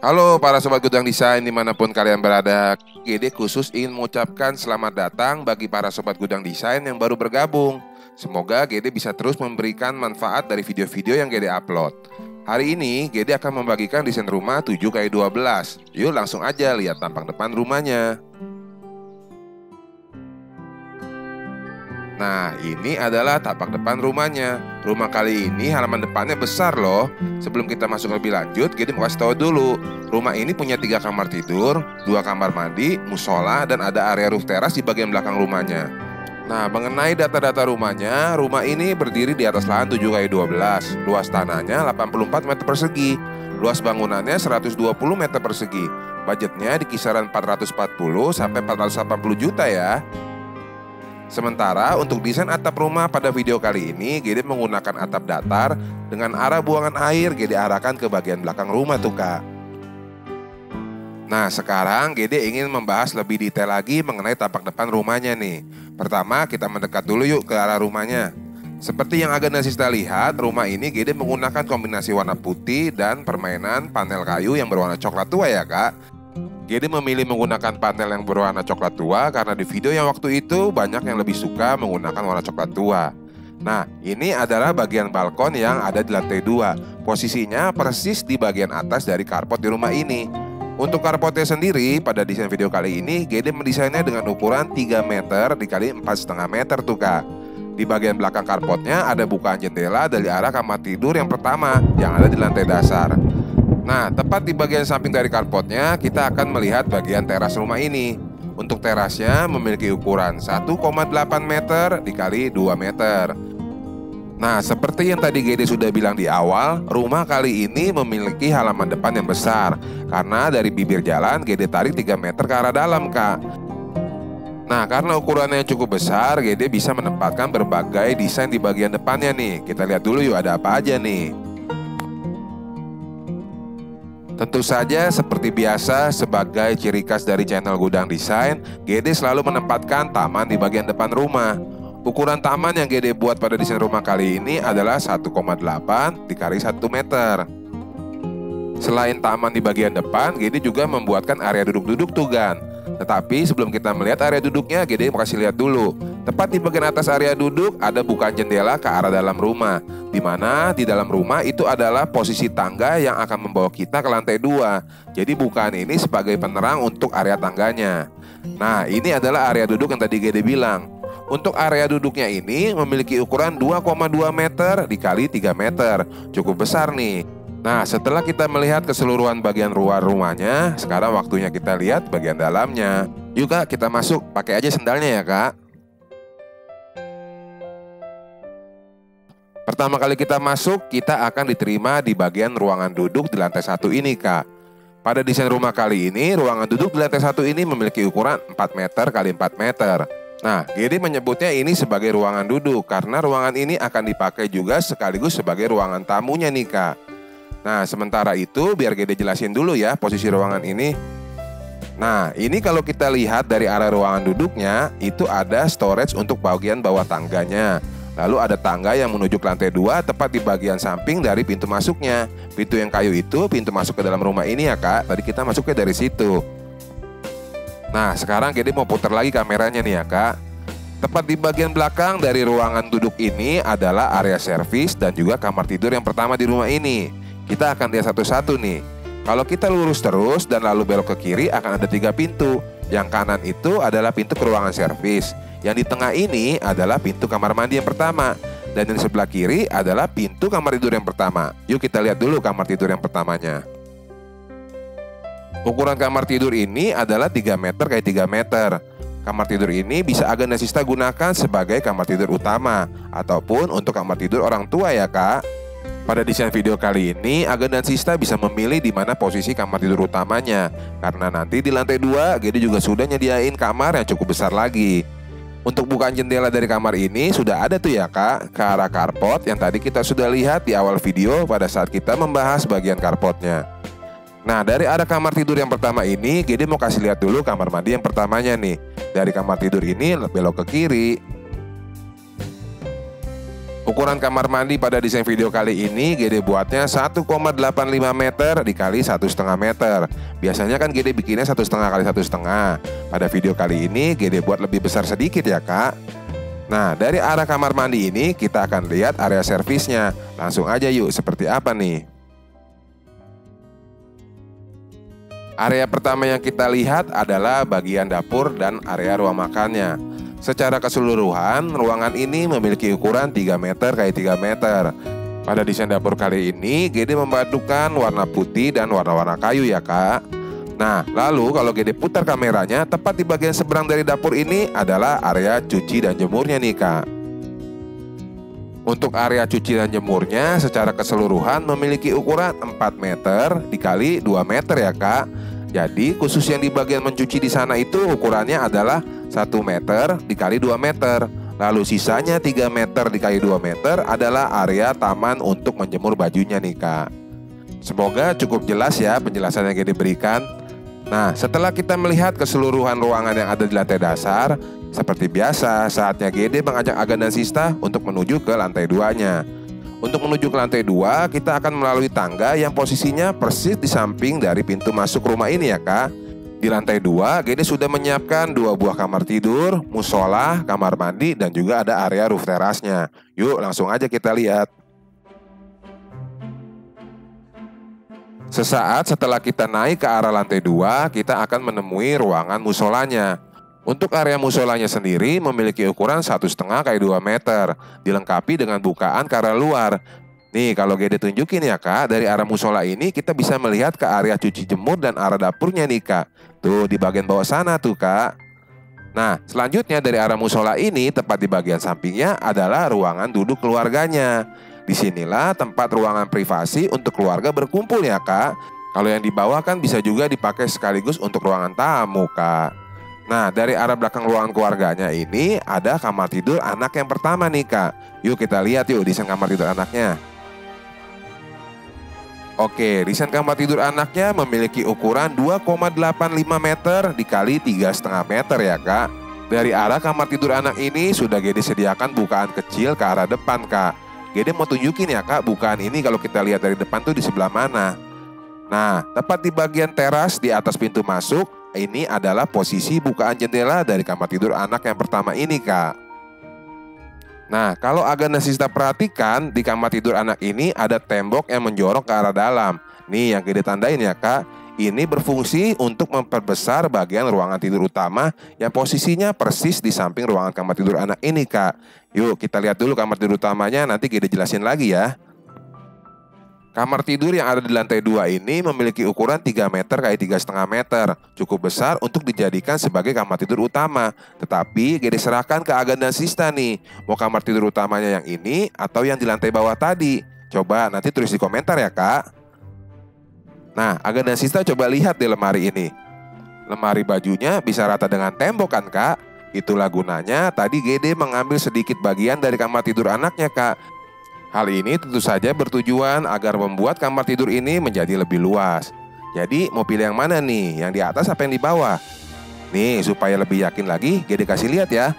Halo para sobat gudang desain dimanapun kalian berada. GD khusus ingin mengucapkan selamat datang bagi para sobat gudang desain yang baru bergabung. Semoga GD bisa terus memberikan manfaat dari video-video yang GD upload. Hari ini GD akan membagikan desain rumah 7x12. Yuk langsung aja lihat tampang depan rumahnya. Nah, ini adalah tapak depan rumahnya. Rumah kali ini halaman depannya besar loh. Sebelum kita masuk lebih lanjut, GD mau kasih tahu dulu. Rumah ini punya 3 kamar tidur, 2 kamar mandi, musola, dan ada area roof teras di bagian belakang rumahnya. Nah, mengenai data-data rumahnya, rumah ini berdiri di atas lahan 7x12. Luas tanahnya 84 meter persegi. Luas bangunannya 120 meter persegi. Budgetnya di kisaran 440 sampai 480 juta ya. Sementara untuk desain atap rumah pada video kali ini, GD menggunakan atap datar dengan arah buangan air GD arahkan ke bagian belakang rumah tuh kak. Nah sekarang GD ingin membahas lebih detail lagi mengenai tapak depan rumahnya nih. Pertama kita mendekat dulu yuk ke arah rumahnya. Seperti yang agak Sista lihat, rumah ini GD menggunakan kombinasi warna putih dan permainan panel kayu yang berwarna coklat tua ya kak. GD memilih menggunakan panel yang berwarna coklat tua karena di video yang waktu itu banyak yang lebih suka menggunakan warna coklat tua. Nah, ini adalah bagian balkon yang ada di lantai 2. Posisinya persis di bagian atas dari carport di rumah ini. Untuk carportnya sendiri, pada desain video kali ini GD mendesainnya dengan ukuran 3 meter dikali 4,5 meter tuh kak. Di bagian belakang carportnya ada bukaan jendela dari arah kamar tidur yang pertama yang ada di lantai dasar. Nah, tepat di bagian samping dari carportnya, kita akan melihat bagian teras rumah ini. Untuk terasnya memiliki ukuran 1,8 meter dikali 2 meter. Nah, seperti yang tadi GD sudah bilang di awal, rumah kali ini memiliki halaman depan yang besar. Karena dari bibir jalan, GD tarik 3 meter ke arah dalam, Kak. Nah, karena ukurannya cukup besar, GD bisa menempatkan berbagai desain di bagian depannya nih. Kita lihat dulu yuk ada apa aja nih. Tentu saja seperti biasa sebagai ciri khas dari channel Gudang Desain, GD selalu menempatkan taman di bagian depan rumah. Ukuran taman yang GD buat pada desain rumah kali ini adalah 1,8 dikali 1 meter. Selain taman di bagian depan, GD juga membuatkan area duduk-duduk tuh Gan. Tetapi sebelum kita melihat area duduknya, GD mau kasih lihat dulu. Tepat di bagian atas area duduk ada bukaan jendela ke arah dalam rumah, di mana di dalam rumah itu adalah posisi tangga yang akan membawa kita ke lantai 2. Jadi bukaan ini sebagai penerang untuk area tangganya. Nah, ini adalah area duduk yang tadi GD bilang. Untuk area duduknya ini memiliki ukuran 2,2 meter dikali 3 meter. Cukup besar nih. Nah, setelah kita melihat keseluruhan bagian luar rumahnya, sekarang waktunya kita lihat bagian dalamnya. Yuk kak, kita masuk. Pakai aja sendalnya ya kak. Pertama kali kita masuk, kita akan diterima di bagian ruangan duduk di lantai 1 ini kak. Pada desain rumah kali ini, ruangan duduk di lantai 1 ini memiliki ukuran 4 meter kali 4 meter. Nah, GD menyebutnya ini sebagai ruangan duduk karena ruangan ini akan dipakai juga sekaligus sebagai ruangan tamunya nih kak. Nah, sementara itu biar GD jelasin dulu ya posisi ruangan ini. Nah, ini kalau kita lihat dari arah ruangan duduknya, itu ada storage untuk bagian bawah tangganya. Lalu ada tangga yang menuju ke lantai 2 tepat di bagian samping dari pintu masuknya. Pintu yang kayu itu pintu masuk ke dalam rumah ini ya kak. Tadi kita masuknya dari situ. Nah, sekarang GD mau putar lagi kameranya nih ya kak. Tepat di bagian belakang dari ruangan duduk ini adalah area servis dan juga kamar tidur yang pertama di rumah ini. Kita akan lihat satu-satu nih. Kalau kita lurus terus dan lalu belok ke kiri akan ada 3 pintu. Yang kanan itu adalah pintu ke ruangan servis. Yang di tengah ini adalah pintu kamar mandi yang pertama. Dan yang di sebelah kiri adalah pintu kamar tidur yang pertama. Yuk kita lihat dulu kamar tidur yang pertamanya. Ukuran kamar tidur ini adalah 3 meter kali 3 meter. Kamar tidur ini bisa Agenda Sista gunakan sebagai kamar tidur utama ataupun untuk kamar tidur orang tua ya kak. Pada desain video kali ini, Agenda Sista bisa memilih di mana posisi kamar tidur utamanya. Karena nanti di lantai 2, GD juga sudah nyediain kamar yang cukup besar lagi. Untuk bukaan jendela dari kamar ini sudah ada tuh ya kak, ke arah carport yang tadi kita sudah lihat di awal video pada saat kita membahas bagian carportnya. Nah, dari arah kamar tidur yang pertama ini, GD mau kasih lihat dulu kamar mandi yang pertamanya nih. Dari kamar tidur ini belok ke kiri. Ukuran kamar mandi pada desain video kali ini GD buatnya 1,85 meter dikali 1,5 meter. Biasanya kan GD bikinnya 1,5 kali 1,5. Pada video kali ini GD buat lebih besar sedikit ya kak. Nah dari arah kamar mandi ini kita akan lihat area servisnya. Langsung aja yuk, seperti apa nih. Area pertama yang kita lihat adalah bagian dapur dan area ruang makannya. Secara keseluruhan, ruangan ini memiliki ukuran 3 meter x 3 meter. Pada desain dapur kali ini, GD memadukan warna putih dan warna-warna kayu ya kak. Nah, lalu kalau GD putar kameranya, tepat di bagian seberang dari dapur ini adalah area cuci dan jemurnya nih kak. Untuk area cuci dan jemurnya secara keseluruhan memiliki ukuran 4 meter dikali 2 meter ya kak. Jadi khusus yang di bagian mencuci di sana itu ukurannya adalah 1 meter dikali 2 meter. Lalu sisanya 3 meter dikali 2 meter adalah area taman untuk menjemur bajunya nih kak. Semoga cukup jelas ya penjelasan yang GD berikan. Nah setelah kita melihat keseluruhan ruangan yang ada di lantai dasar, seperti biasa saatnya GD mengajak Aga dan Sista untuk menuju ke lantai 2-nya. Untuk menuju ke lantai 2, kita akan melalui tangga yang posisinya persis di samping dari pintu masuk rumah ini ya kak. Di lantai 2, GD sudah menyiapkan 2 buah kamar tidur, musola, kamar mandi, dan juga ada area roof terasnya. Yuk langsung aja kita lihat. Sesaat setelah kita naik ke arah lantai 2, kita akan menemui ruangan musolanya. Untuk area musolanya sendiri memiliki ukuran 1,5 x 2 meter, dilengkapi dengan bukaan ke arah luar. Nih kalau GD tunjukin ya kak, dari arah musola ini kita bisa melihat ke area cuci jemur dan arah dapurnya nih kak. Tuh di bagian bawah sana tuh kak. Nah selanjutnya dari arah musola ini tepat di bagian sampingnya adalah ruangan duduk keluarganya. Disinilah tempat ruangan privasi untuk keluarga berkumpul ya kak. Kalau yang di bawah kan bisa juga dipakai sekaligus untuk ruangan tamu kak. Nah dari arah belakang ruangan keluarganya ini ada kamar tidur anak yang pertama nih kak. Yuk kita lihat yuk desain kamar tidur anaknya. Oke, desain kamar tidur anaknya memiliki ukuran 2,85 meter dikali 3,5 meter ya kak. Dari arah kamar tidur anak ini sudah GD sediakan bukaan kecil ke arah depan kak. GD mau tunjukin ya kak, bukaan ini kalau kita lihat dari depan tuh di sebelah mana. Nah, tepat di bagian teras di atas pintu masuk, ini adalah posisi bukaan jendela dari kamar tidur anak yang pertama ini kak. Nah kalau Aga dan Sista perhatikan, di kamar tidur anak ini ada tembok yang menjorok ke arah dalam. Nih yang GD tandain ya kak. Ini berfungsi untuk memperbesar bagian ruangan tidur utama yang posisinya persis di samping ruangan kamar tidur anak ini kak. Yuk kita lihat dulu kamar tidur utamanya, nanti GD jelasin lagi ya. Kamar tidur yang ada di lantai 2 ini memiliki ukuran 3 meter x 3,5 meter. Cukup besar untuk dijadikan sebagai kamar tidur utama. Tetapi GD serahkan ke Aga dan Sista nih. Mau kamar tidur utamanya yang ini atau yang di lantai bawah tadi? Coba nanti tulis di komentar ya kak. Nah Aga dan Sista coba lihat di lemari ini. Lemari bajunya bisa rata dengan tembok kan kak? Itulah gunanya tadi GD mengambil sedikit bagian dari kamar tidur anaknya kak. Hal ini tentu saja bertujuan agar membuat kamar tidur ini menjadi lebih luas. Jadi mau pilih yang mana nih? Yang di atas apa yang di bawah? Nih supaya lebih yakin lagi, GD kasih lihat ya.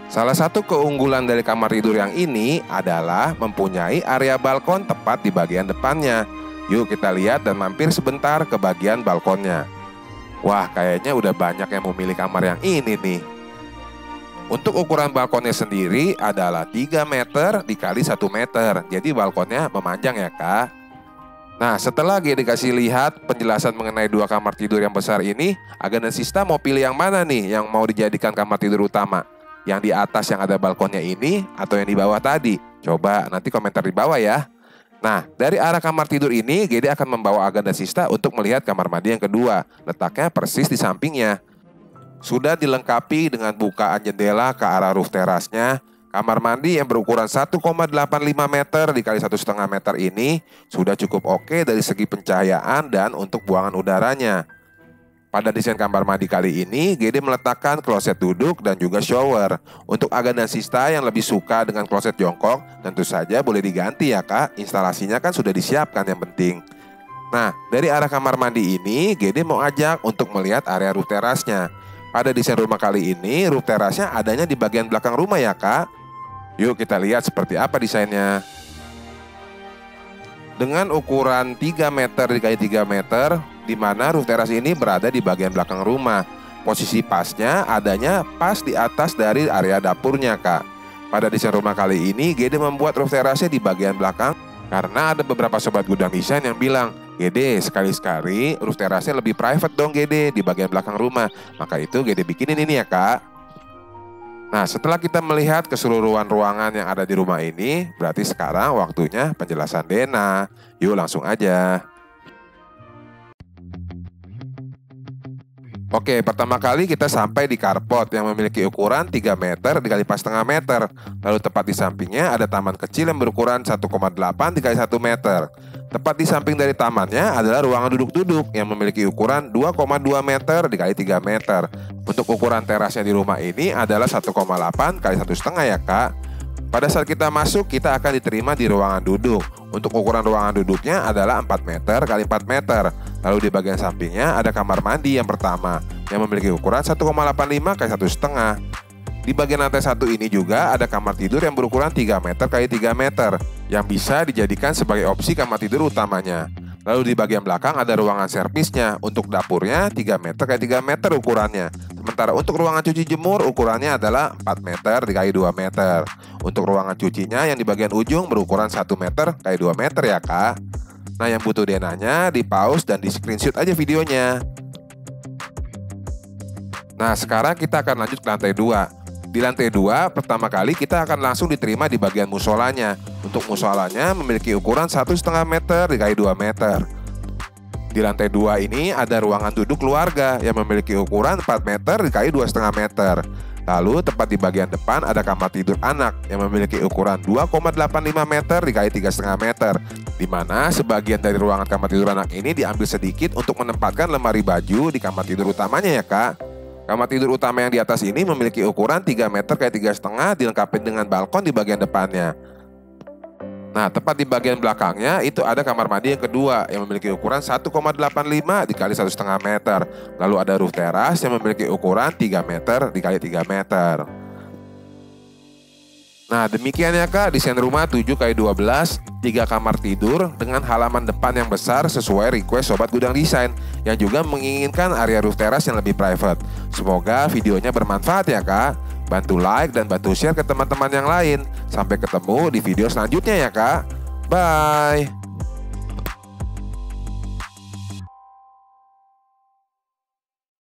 Salah satu keunggulan dari kamar tidur yang ini adalah mempunyai area balkon tepat di bagian depannya. Yuk kita lihat dan mampir sebentar ke bagian balkonnya. Wah kayaknya udah banyak yang memilih kamar yang ini nih. Untuk ukuran balkonnya sendiri adalah 3 meter dikali 1 meter. Jadi balkonnya memanjang ya kak. Nah setelah GD kasih lihat penjelasan mengenai 2 kamar tidur yang besar ini, Aga dan Sista mau pilih yang mana nih yang mau dijadikan kamar tidur utama? Yang di atas yang ada balkonnya ini atau yang di bawah tadi? Coba nanti komentar di bawah ya. Nah dari arah kamar tidur ini GD akan membawa Aga dan Sista untuk melihat kamar mandi yang kedua. Letaknya persis di sampingnya. Sudah dilengkapi dengan bukaan jendela ke arah roof terasnya. Kamar mandi yang berukuran 1,85 meter dikali 1,5 meter ini sudah cukup oke dari segi pencahayaan dan untuk buangan udaranya. Pada desain kamar mandi kali ini, GD meletakkan kloset duduk dan juga shower. Untuk Aga dan Sista yang lebih suka dengan kloset jongkok, tentu saja boleh diganti ya kak. Instalasinya kan sudah disiapkan yang penting. Nah, dari arah kamar mandi ini, GD mau ajak untuk melihat area roof terasnya. Pada desain rumah kali ini, roof terasnya adanya di bagian belakang rumah ya kak. Yuk kita lihat seperti apa desainnya. Dengan ukuran 3 meter dikali 3 meter, di mana roof terrace ini berada di bagian belakang rumah. Posisi pasnya adanya pas di atas dari area dapurnya, Kak. Pada desain rumah kali ini, GD membuat roof terrace di bagian belakang karena ada beberapa sobat gudang desain yang bilang, GD sekali-sekali roof terrace lebih private dong GD di bagian belakang rumah. Maka itu GD bikinin ini ya, Kak. Nah, setelah kita melihat keseluruhan ruangan yang ada di rumah ini, berarti sekarang waktunya penjelasan Dena. Yuk langsung aja. Oke, pertama kali kita sampai di carport yang memiliki ukuran 3 meter dikali 4,5 meter. Lalu tepat di sampingnya ada taman kecil yang berukuran 1,8 dikali 1 meter. Tepat di samping dari tamannya adalah ruangan duduk-duduk yang memiliki ukuran 2,2 meter dikali 3 meter. Untuk ukuran terasnya di rumah ini adalah 1,8 kali 1,5 ya, Kak. Pada saat kita masuk, kita akan diterima di ruangan duduk. Untuk ukuran ruangan duduknya adalah 4 meter kali 4 meter. Lalu di bagian sampingnya ada kamar mandi yang pertama yang memiliki ukuran 1,85 kali 1,5. Di bagian lantai 1 ini juga ada kamar tidur yang berukuran 3 meter kali 3 meter yang bisa dijadikan sebagai opsi kamar tidur utamanya. Lalu di bagian belakang ada ruangan servisnya. Untuk dapurnya 3 meter kali 3 meter ukurannya. Sementara untuk ruangan cuci jemur ukurannya adalah 4 meter dikali 2 meter. Untuk ruangan cucinya yang di bagian ujung berukuran 1 meter kali 2 meter ya, Kak. Nah, yang butuh Denanya di pause dan di screenshot aja videonya. Nah, sekarang kita akan lanjut ke lantai 2. Di lantai 2, pertama kali kita akan langsung diterima di bagian musolanya. Untuk musolanya memiliki ukuran 1,5 meter dikali 2 meter. Di lantai 2 ini ada ruangan duduk keluarga yang memiliki ukuran 4 meter dikali 2,5 meter. Lalu tepat di bagian depan ada kamar tidur anak yang memiliki ukuran 2,85 meter dikali 3,5 meter. Di mana sebagian dari ruangan kamar tidur anak ini diambil sedikit untuk menempatkan lemari baju di kamar tidur utamanya ya, Kak. Kamar tidur utama yang di atas ini memiliki ukuran 3 meter kali 3,5 dilengkapi dengan balkon di bagian depannya. Nah, tepat di bagian belakangnya itu ada kamar mandi yang kedua yang memiliki ukuran 1,85 dikali 1,5 meter. Lalu ada roof teras yang memiliki ukuran 3 meter dikali 3 meter. Nah, demikian ya, Kak, desain rumah 7x12, 3 kamar tidur dengan halaman depan yang besar sesuai request sobat gudang desain yang juga menginginkan area roof teras yang lebih private. Semoga videonya bermanfaat ya, Kak. Bantu like dan bantu share ke teman-teman yang lain. Sampai ketemu di video selanjutnya ya, Kak. Bye.